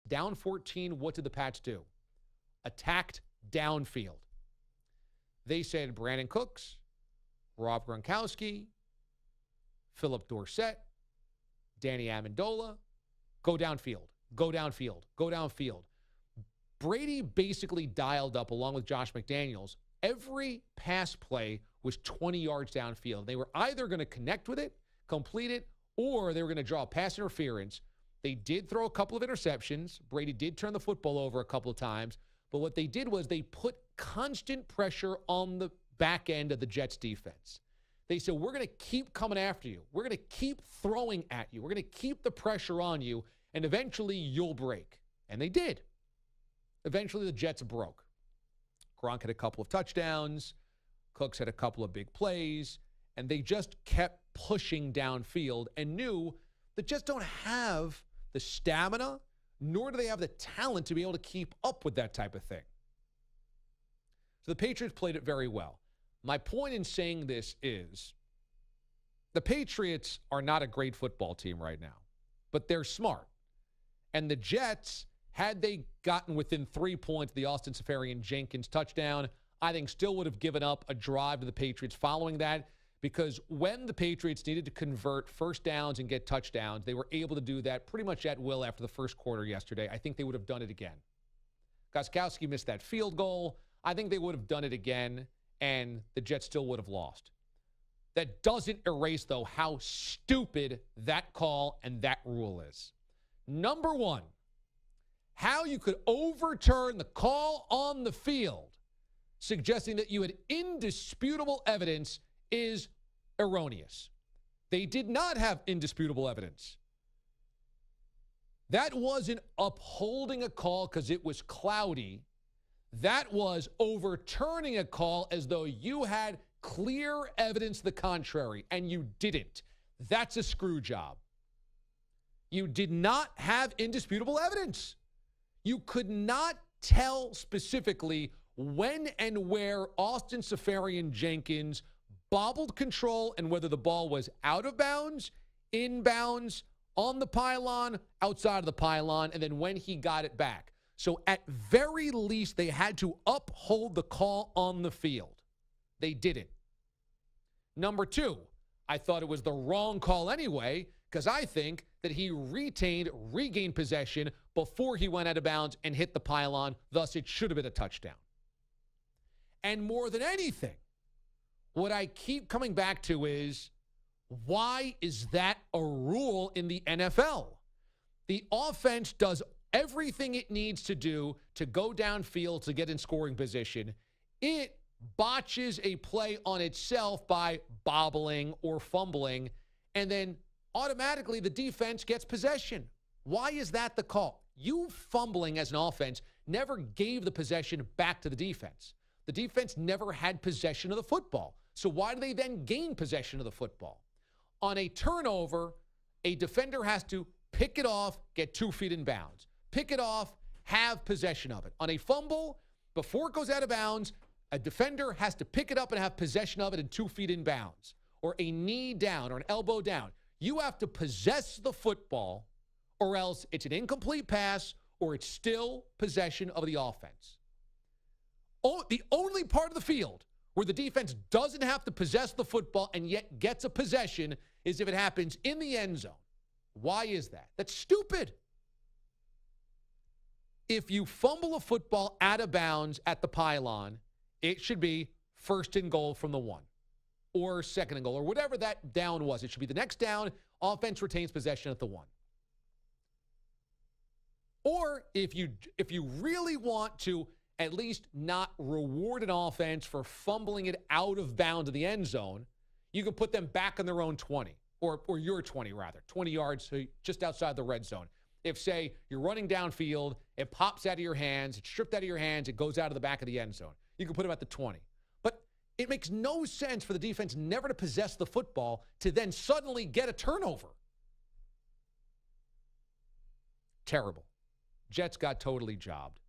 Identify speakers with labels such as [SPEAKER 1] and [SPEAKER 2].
[SPEAKER 1] down 14, what did the Pats do? Attacked downfield. They said Brandon Cooks, Rob Gronkowski, Philip Dorsett, Danny Amendola, go downfield, go downfield, go downfield. Brady basically dialed up, along with Josh McDaniels, every pass play was 20 yards downfield. They were either going to connect with it, complete it, or they were going to draw pass interference. They did throw a couple of interceptions. Brady did turn the football over a couple of times. But what they did was they put constant pressure on the back end of the Jets defense. They said, we're going to keep coming after you. We're going to keep throwing at you. We're going to keep the pressure on you, and eventually you'll break. And they did. Eventually the Jets broke. Gronk had a couple of touchdowns. Cooks had a couple of big plays. And they just kept pushing downfield and knew the Jets don't have the stamina, nor do they have the talent to be able to keep up with that type of thing. So the Patriots played it very well. My point in saying this is the Patriots are not a great football team right now, but they're smart. And the Jets, had they gotten within 3 points of the Austin Sefarian-Jenkins touchdown, I think still would have given up a drive to the Patriots following that, because when the Patriots needed to convert first downs and get touchdowns, they were able to do that pretty much at will after the first quarter yesterday. I think they would have done it again. Gostkowski missed that field goal. I think they would have done it again, and the Jets still would have lost. That doesn't erase, though, how stupid that call and that rule is. Number one, how you could overturn the call on the field, suggesting that you had indisputable evidence, is erroneous. They did not have indisputable evidence. That wasn't upholding a call because it was cloudy. That was overturning a call as though you had clear evidence to the contrary, and you didn't. That's a screw job. You did not have indisputable evidence. You could not tell specifically when and where Austin Sefarian-Jenkins bobbled control and whether the ball was out of bounds, inbounds, on the pylon, outside of the pylon, and then when he got it back. So at very least, they had to uphold the call on the field. They didn't. Number two, I thought it was the wrong call anyway, because I think that he regained possession before he went out of bounds and hit the pylon. Thus, it should have been a touchdown. And more than anything, what I keep coming back to is, why is that a rule in the NFL? The offense does everything it needs to do to go downfield to get in scoring position. It botches a play on itself by bobbling or fumbling, and then automatically the defense gets possession. Why is that the call? You fumbling as an offense never gave the possession back to the defense. The defense never had possession of the football. So why do they then gain possession of the football? On a turnover, a defender has to pick it off, get 2 feet in bounds. Pick it off, have possession of it. On a fumble, before it goes out of bounds, a defender has to pick it up and have possession of it and 2 feet in bounds. Or a knee down or an elbow down. You have to possess the football, or else it's an incomplete pass, or it's still possession of the offense. The only part of the field where the defense doesn't have to possess the football and yet gets a possession is if it happens in the end zone. Why is that? That's stupid. If you fumble a football out of bounds at the pylon, it should be first and goal from the 1 or second and goal or whatever that down was. It should be the next down. Offense retains possession at the 1. Or if you really want to at least not reward an offense for fumbling it out of bounds of the end zone, you can put them back in their own 20, or your 20 rather, 20 yards, so just outside the red zone. If, say, you're running downfield, it pops out of your hands, it's stripped out of your hands, it goes out of the back of the end zone. You can put them at the 20. But it makes no sense for the defense never to possess the football to then suddenly get a turnover. Terrible. Jets got totally jobbed.